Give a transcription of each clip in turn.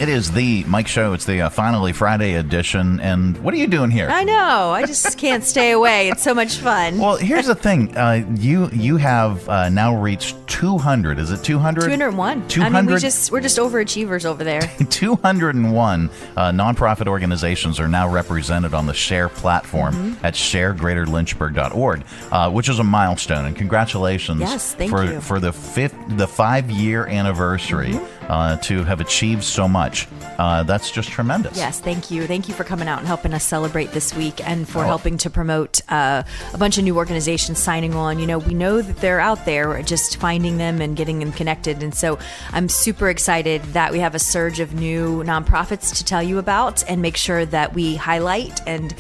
It is the Mike Show. It's the Finally Friday edition. And what are you doing here? I know. I just can't stay away. It's so much fun. Well, here's the thing. You have now reached 200. Is it 200? 201. 200? I mean, we're just overachievers over there. 201 nonprofit organizations are now represented on the SHARE platform at sharegreaterlynchburg.org, which is a milestone. And congratulations thank you. for the 5-year anniversary to have achieved so much. That's just tremendous. Yes, thank you. Thank you for coming out and helping us celebrate this week and for helping to promote a bunch of new organizations signing on. You know, we know that they're out there. We're just finding them and getting them connected. And so I'm super excited that we have a surge of new nonprofits to tell you about and make sure that we highlight and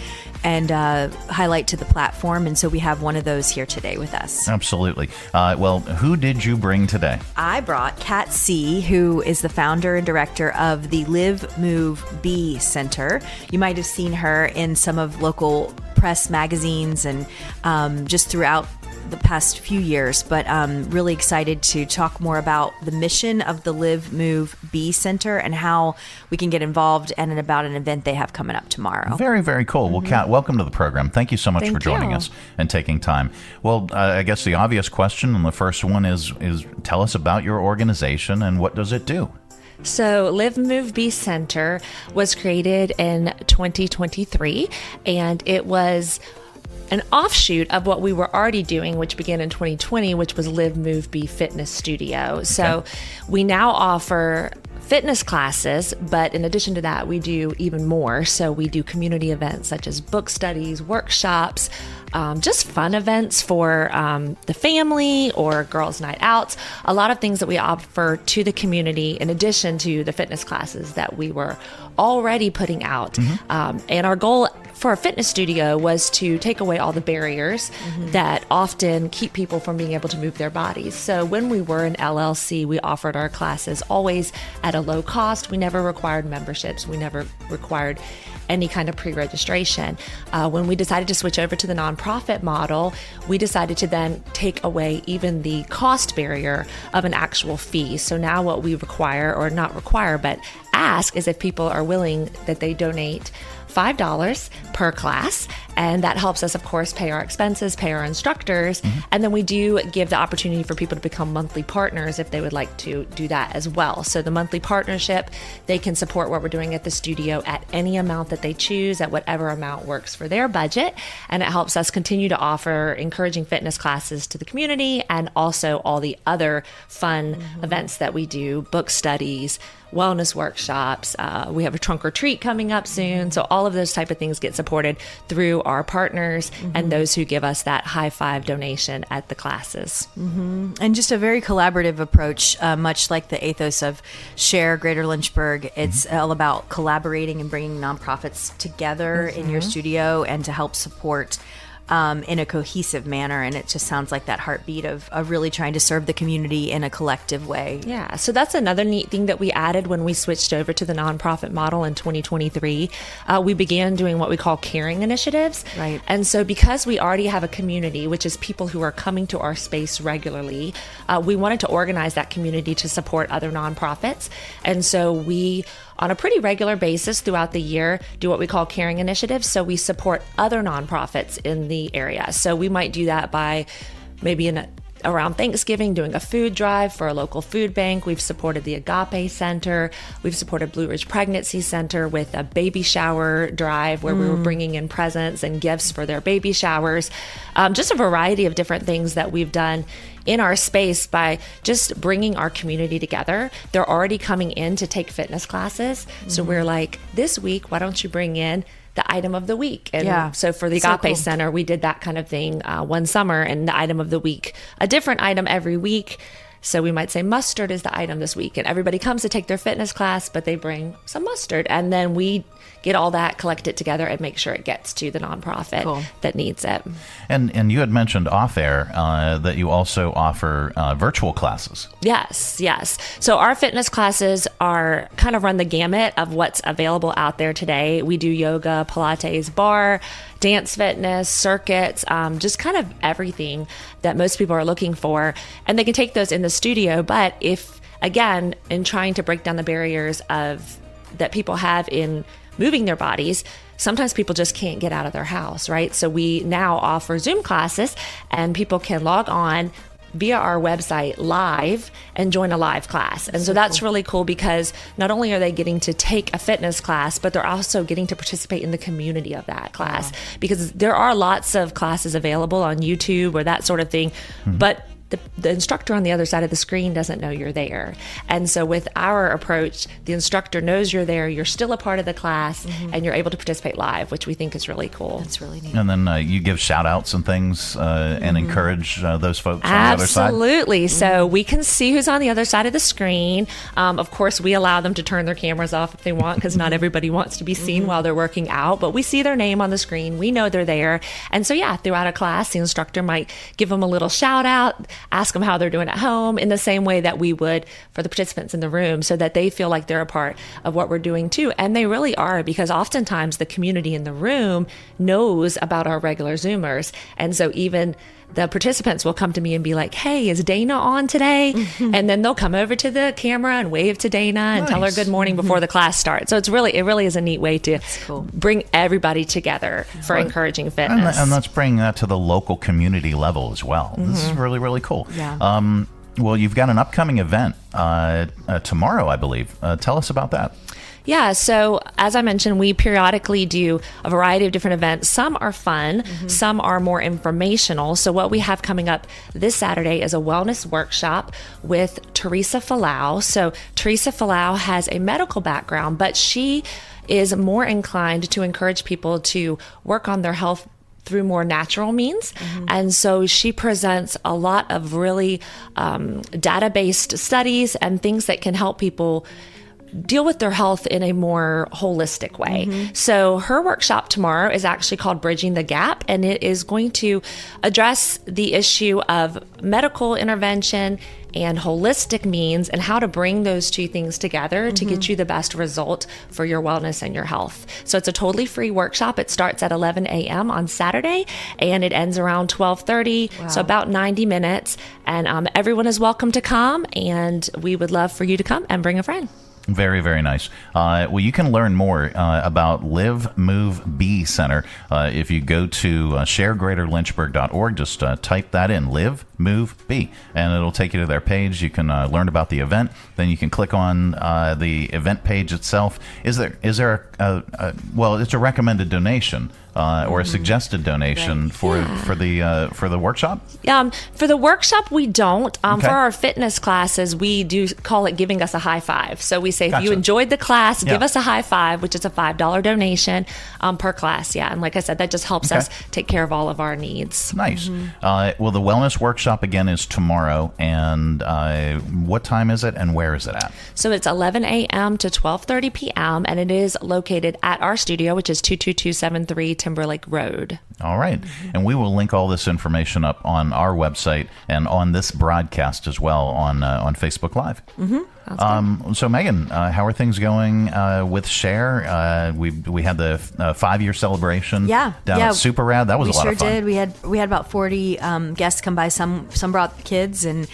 highlight to the platform. And so we have one of those here today with us. Absolutely. Well, who did you bring today? I brought Kat C., who is the founder and director of the Live, Move, Be Center. You might have seen her in some of local press magazines and just throughout the past few years, but really excited to talk more about the mission of the Live, Move, Be Center and how we can get involved and about an event they have coming up tomorrow. Very, very cool. Well, Kat, welcome to the program. Thank you so much for joining us and taking time. Well, I guess the obvious question, and the first one is tell us about your organization and what does it do? So Live, Move, Be Center was created in 2023, and it was an offshoot of what we were already doing, which began in 2020, which was Live, Move, Be Fitness Studio. So we now offer fitness classes, but in addition to that, we do even more. So we do community events such as book studies, workshops, just fun events for the family or girls' night outs. A lot of things that we offer to the community in addition to the fitness classes that we were already putting out. And our goal for a fitness studio was to take away all the barriers that often keep people from being able to move their bodies. So when we were an LLC, we offered our classes always at a low cost. We never required memberships. We never required any kind of pre-registration. When we decided to switch over to the nonprofit model, we decided to then take away even the cost barrier of an actual fee. So now what we require, or not require, but ask is if people are willing that they donate $5 per class, and that helps us, of course, pay our expenses, pay our instructors, and then we do give the opportunity for people to become monthly partners if they would like to do that as well. So the monthly partnership, they can support what we're doing at the studio at any amount that they choose, at whatever amount works for their budget, and it helps us continue to offer encouraging fitness classes to the community and also all the other fun events that we do, book studies, wellness workshops. We have a trunk or treat coming up soon. So all of those type of things get supported through our partners and those who give us that high five donation at the classes. And just a very collaborative approach, much like the ethos of SHARE Greater Lynchburg. It's all about collaborating and bringing nonprofits together in your studio and to help support in a cohesive manner. And it just sounds like that heartbeat of really trying to serve the community in a collective way. Yeah, so that's another neat thing that we added when we switched over to the nonprofit model in 2023. We began doing what we call caring initiatives. Right. And so because we already have a community, which is people who are coming to our space regularly, we wanted to organize that community to support other nonprofits. And so we, on a pretty regular basis throughout the year, do what we call caring initiatives. So we support other nonprofits in the area. So we might do that by maybe around Thanksgiving, doing a food drive for a local food bank. We've supported the Agape Center. We've supported Blue Ridge Pregnancy Center with a baby shower drive where we were bringing in presents and gifts for their baby showers. Just a variety of different things that we've done in our space by just bringing our community together. They're already coming in to take fitness classes. So we're like, this week, why don't you bring in the item of the week? And so for the Agape Center, we did that kind of thing one summer, and the item of the week, a different item every week. So we might say mustard is the item this week, and everybody comes to take their fitness class, but they bring some mustard, and then we get all that, collect it together, and make sure it gets to the nonprofit that needs it. And you had mentioned off air that you also offer virtual classes. Yes. So our fitness classes are kind of run the gamut of what's available out there today. We do yoga, Pilates, bar, dance fitness, circuits, just kind of everything that most people are looking for. And they can take those in the studio. But if, again, in trying to break down the barriers of that people have in moving their bodies, sometimes people just can't get out of their house, right? So we now offer Zoom classes, and people can log on via our website live and join a live class. And so that's really cool, because not only are they getting to take a fitness class, but they're also getting to participate in the community of that class, because there are lots of classes available on YouTube or that sort of thing, but the instructor on the other side of the screen doesn't know you're there. And so with our approach, the instructor knows you're there, you're still a part of the class, and you're able to participate live, which we think is really cool. That's really neat. And then you give shout outs and things and encourage those folks on the other side? Absolutely. So we can see who's on the other side of the screen. Of course, we allow them to turn their cameras off if they want, because not everybody wants to be seen while they're working out, but we see their name on the screen. We know they're there. And so, yeah, throughout a class, the instructor might give them a little shout out, ask them how they're doing at home, in the same way that we would for the participants in the room, so that they feel like they're a part of what we're doing too. And they really are, because oftentimes the community in the room knows about our regular Zoomers. And so even the participants will come to me and be like, hey, is Dana on today? And then they'll come over to the camera and wave to Dana and tell her good morning before the class starts. So it really is a neat way to bring everybody together for encouraging fitness. And let's bring that to the local community level as well. This is really, really cool. Yeah. Well, you've got an upcoming event tomorrow, I believe. Tell us about that. Yeah, so as I mentioned, we periodically do a variety of different events. Some are fun, some are more informational. So what we have coming up this Saturday is a wellness workshop with Teresa Falau. So Teresa Falau has a medical background, but she is more inclined to encourage people to work on their health through more natural means. And so she presents a lot of really data-based studies and things that can help people deal with their health in a more holistic way. So her workshop tomorrow is actually called Bridging the Gap, and it is going to address the issue of medical intervention and holistic means, and how to bring those two things together to get you the best result for your wellness and your health. So it's a totally free workshop. It starts at 11 a.m. on Saturday, and it ends around 12:30, so about 90 minutes. And everyone is welcome to come, and we would love for you to come and bring a friend. Very, very nice. Well, you can learn more about Live Move Be Center if you go to sharegreaterlynchburg.org. Just type that in, Live Move Be, and it'll take you to their page. You can learn about the event. Then you can click on the event page itself. Is there well, it's a recommended donation or a suggested donation for the workshop? For the workshop, we don't. For our fitness classes, we do call it giving us a high five. So we say, if you enjoyed the class, give us a high five, which is a $5 donation per class. Yeah, and like I said, that just helps us take care of all of our needs. Nice. Well, the wellness workshop again is tomorrow, and what time is it, and where is it at? So it's 11 a.m. to 12:30 p.m., and it is located at our studio, which is 22273 Timberlake Road. All right. And we will link all this information up on our website and on this broadcast as well on Facebook Live. So Megan, how are things going with SHARE? We had the 5-year celebration down at Super Rad. That was a lot of fun. We sure did. We had about 40 guests come by. Some brought kids, and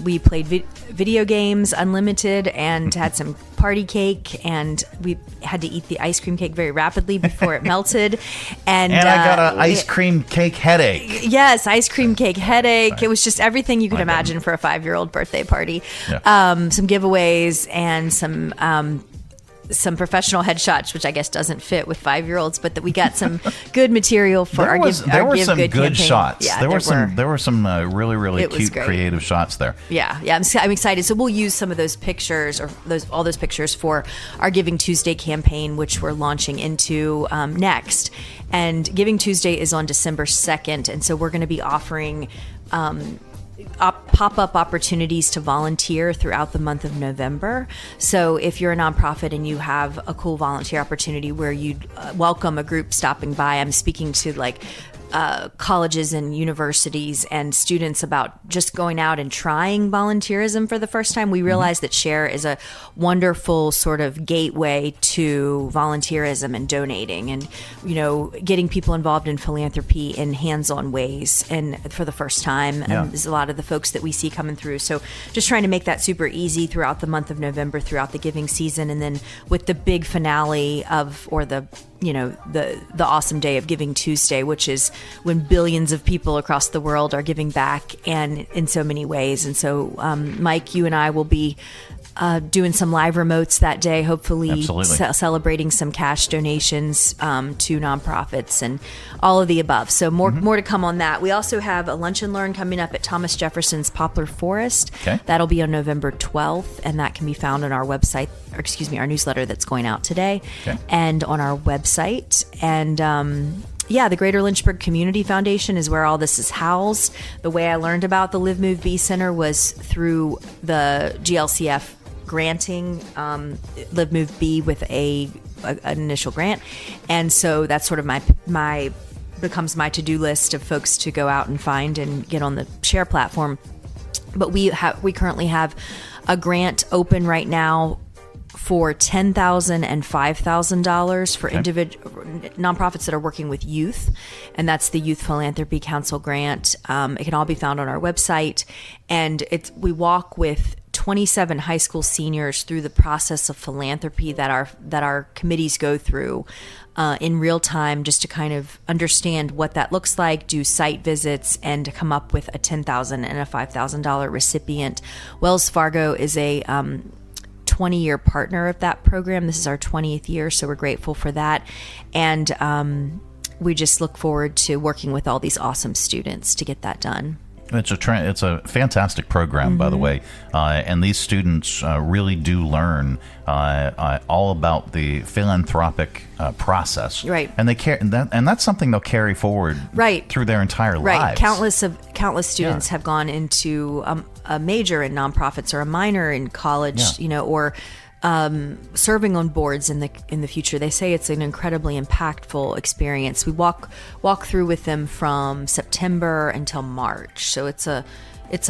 we played video games unlimited and had some party cake, and we had to eat the ice cream cake very rapidly before it melted. And I got an ice cream cake headache. Yes, ice cream cake headache. It was just everything you could imagine for a 5-year-old birthday party. Yeah. Some giveaways and some professional headshots, which I guess doesn't fit with 5-year-olds, but that we got some good material for our Give There were some good campaign. shots. Yeah, there were some really cute, creative shots there. Yeah. I'm excited. So we'll use some of those pictures, or all those pictures, for our Giving Tuesday campaign, which we're launching into next. And Giving Tuesday is on December 2nd, and so we're going to be offering pop-up opportunities to volunteer throughout the month of November. So if you're a nonprofit and you have a cool volunteer opportunity where you'd welcome a group stopping by, I'm speaking to colleges and universities and students about just going out and trying volunteerism for the first time, we realized that SHARE is a wonderful sort of gateway to volunteerism and donating and, getting people involved in philanthropy in hands-on ways and for the first time. Yeah. And there's a lot of the folks that we see coming through. So just trying to make that super easy throughout the month of November, throughout the giving season. And then with the big finale the awesome day of Giving Tuesday, which is when billions of people across the world are giving back and in so many ways. And so, Mike, you and I will be doing some live remotes that day, hopefully celebrating some cash donations to nonprofits and all of the above. So more to come on that. We also have a lunch and learn coming up at Thomas Jefferson's Poplar Forest. Okay. That'll be on November 12th, and that can be found on our website, our newsletter that's going out today, and on our website. And the Greater Lynchburg Community Foundation is where all this is housed. The way I learned about the Live Move Be Center was through the GLCF granting Live Move Be with an initial grant, and so that's sort of my becomes my to-do list of folks to go out and find and get on the SHARE platform. But we currently have a grant open right now for $10,000 and $5,000 for individual nonprofits that are working with youth, and that's the Youth Philanthropy Council grant. It can all be found on our website, and we walk with 27 high school seniors through the process of philanthropy that our committees go through in real time, just to kind of understand what that looks like, do site visits, and to come up with a $10,000 and a $5,000 recipient. Wells Fargo is a 20-year partner of that program. This is our 20th year, so we're grateful for that. And we just look forward to working with all these awesome students to get that done. It's a fantastic program, by the way, and these students really do learn all about the philanthropic process, right? And that's something they'll carry forward, right, through their entire lives. Countless students have gone into a major in nonprofits or a minor in college, or serving on boards in the future. They say it's an incredibly impactful experience. We walk through with them from September until March, so it's a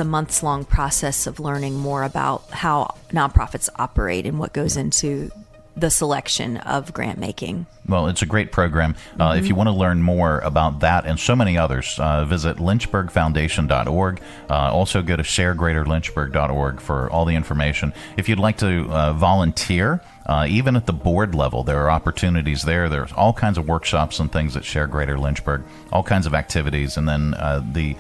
months-long process of learning more about how nonprofits operate and what goes into the selection of grant making. Well, it's a great program. If you want to learn more about that and so many others, visit lynchburgfoundation.org. Also go to sharegreaterlynchburg.org for all the information. If you'd like to volunteer, even at the board level, there are opportunities there. There's all kinds of workshops and things at SHARE Greater Lynchburg, all kinds of activities, and then the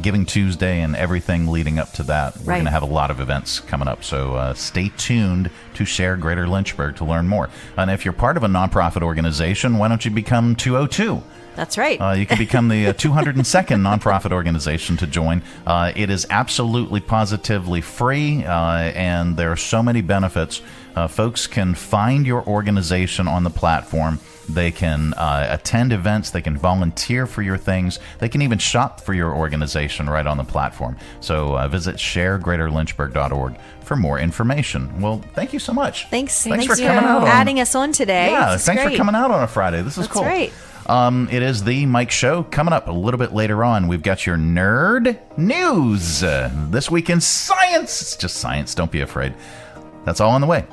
Giving Tuesday and everything leading up to that. We're going to have a lot of events coming up, so stay tuned to SHARE Greater Lynchburg to learn more. And if you're part of a nonprofit organization, why don't you become 202? That's right. You can become the 202nd nonprofit organization to join. It is absolutely positively free, and there are so many benefits. Folks can find your organization on the platform. They can attend events. They can volunteer for your things. They can even shop for your organization right on the platform. So visit sharegreaterlynchburg.org for more information. Well, thank you so much. Thanks for coming out. Adding us on today. Yeah, thanks for coming out on a Friday. This is cool. That's right. It is the Mike Show. Coming up a little bit later on, we've got your nerd news. This week in science. It's just science. Don't be afraid. That's all on the way.